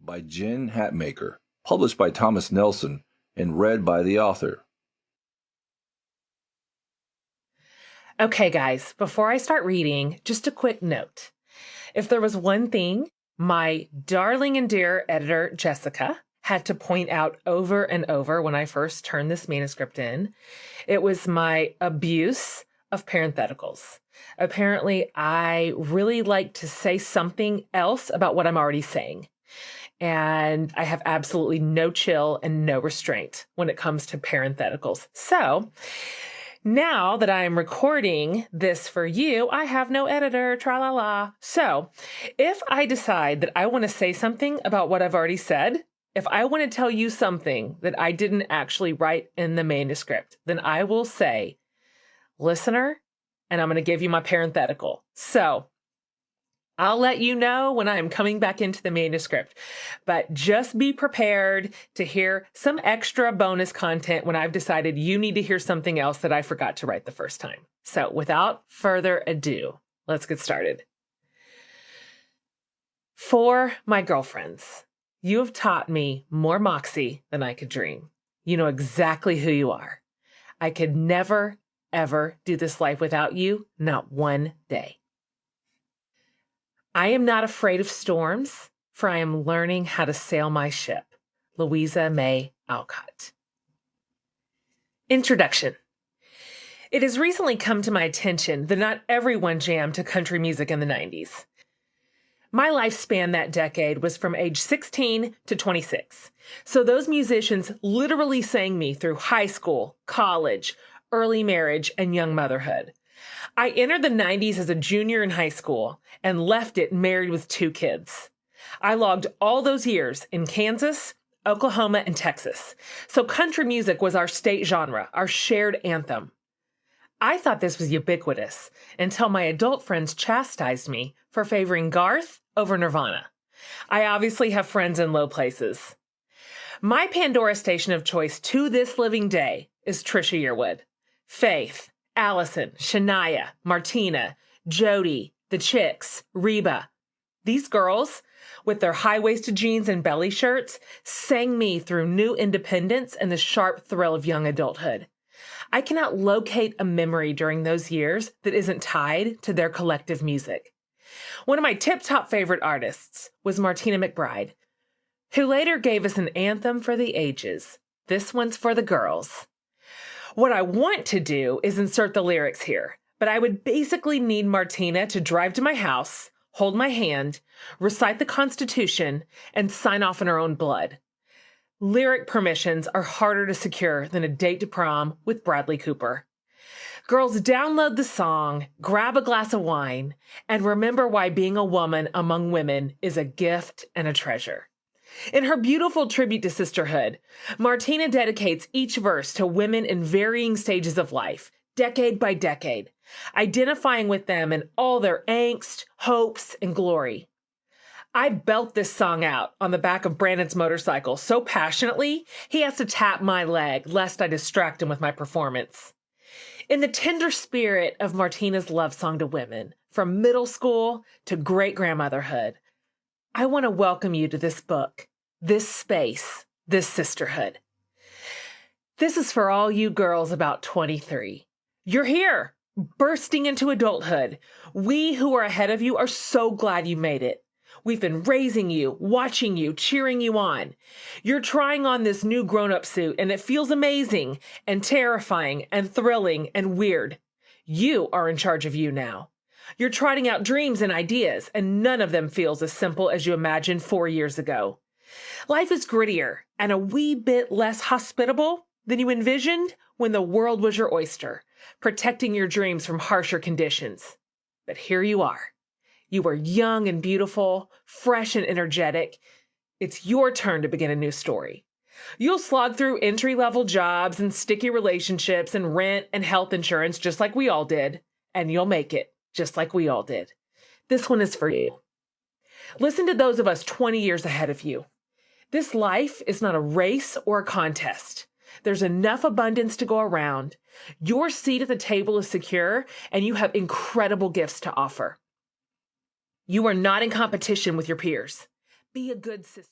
by Jen Hatmaker, published by Thomas Nelson, and read by the author. Okay, guys, before I start reading, just a quick note. If there was one thing my darling and dear editor, Jessica, had to point out over and over when I first turned this manuscript in, it was my abuse of parentheticals. Apparently, I really like to say something else about what I'm already saying. And I have absolutely no chill and no restraint when it comes to parentheticals. So now that I am recording this for you, I have no editor, tra-la-la. So if I decide that I want to say something about what I've already said, if I want to tell you something that I didn't actually write in the manuscript, then I will say, listener, and I'm going to give you my parenthetical. So I'll let you know when I'm coming back into the manuscript, but just be prepared to hear some extra bonus content when I've decided you need to hear something else that I forgot to write the first time. So without further ado, let's get started. For my girlfriends, you have taught me more Moxie than I could dream. You know exactly who you are. I could never, ever do this life without you, not one day. I am not afraid of storms, for I am learning how to sail my ship. Louisa May Alcott. Introduction. It has recently come to my attention that not everyone jammed to country music in the 90s. My lifespan that decade was from age 16 to 26. So those musicians literally sang me through high school, college, early marriage, and young motherhood. I entered the 90s as a junior in high school and left it married with 2 kids. I logged all those years in Kansas, Oklahoma, and Texas. So country music was our state genre, our shared anthem. I thought this was ubiquitous until my adult friends chastised me for favoring Garth over Nirvana. I obviously have friends in low places. My Pandora station of choice to this living day is Trisha Yearwood, Faith, Allison, Shania, Martina, Jody, The Chicks, Reba. These girls, with their high-waisted jeans and belly shirts, sang me through new independence and the sharp thrill of young adulthood. I cannot locate a memory during those years that isn't tied to their collective music. One of my tip-top favorite artists was Martina McBride, who later gave us an anthem for the ages. This one's for the girls. What I want to do is insert the lyrics here, but I would basically need Martina to drive to my house, hold my hand, recite the Constitution, and sign off in her own blood. Lyric permissions are harder to secure than a date to prom with Bradley Cooper. Girls, download the song, grab a glass of wine, and remember why being a woman among women is a gift and a treasure. In her beautiful tribute to sisterhood, Martina dedicates each verse to women in varying stages of life, decade by decade, identifying with them in all their angst, hopes, and glory. I belt this song out on the back of Brandon's motorcycle so passionately, he has to tap my leg lest I distract him with my performance. In the tender spirit of Martina's love song to women, from middle school to great-grandmotherhood, I want to welcome you to this book, this space, this sisterhood. This is for all you girls about 23. You're here, bursting into adulthood. We who are ahead of you are so glad you made it. We've been raising you, watching you, cheering you on. You're trying on this new grown-up suit, and it feels amazing and terrifying and thrilling and weird. You are in charge of you now. You're trotting out dreams and ideas, and none of them feels as simple as you imagined 4 years ago. Life is grittier and a wee bit less hospitable than you envisioned when the world was your oyster, protecting your dreams from harsher conditions. But here you are. You are young and beautiful, fresh and energetic. It's your turn to begin a new story. You'll slog through entry-level jobs and sticky relationships and rent and health insurance just like we all did, and you'll make it just like we all did. This one is for you. Listen to those of us 20 years ahead of you. This life is not a race or a contest. There's enough abundance to go around. Your seat at the table is secure, and you have incredible gifts to offer. You are not in competition with your peers. Be a good sister.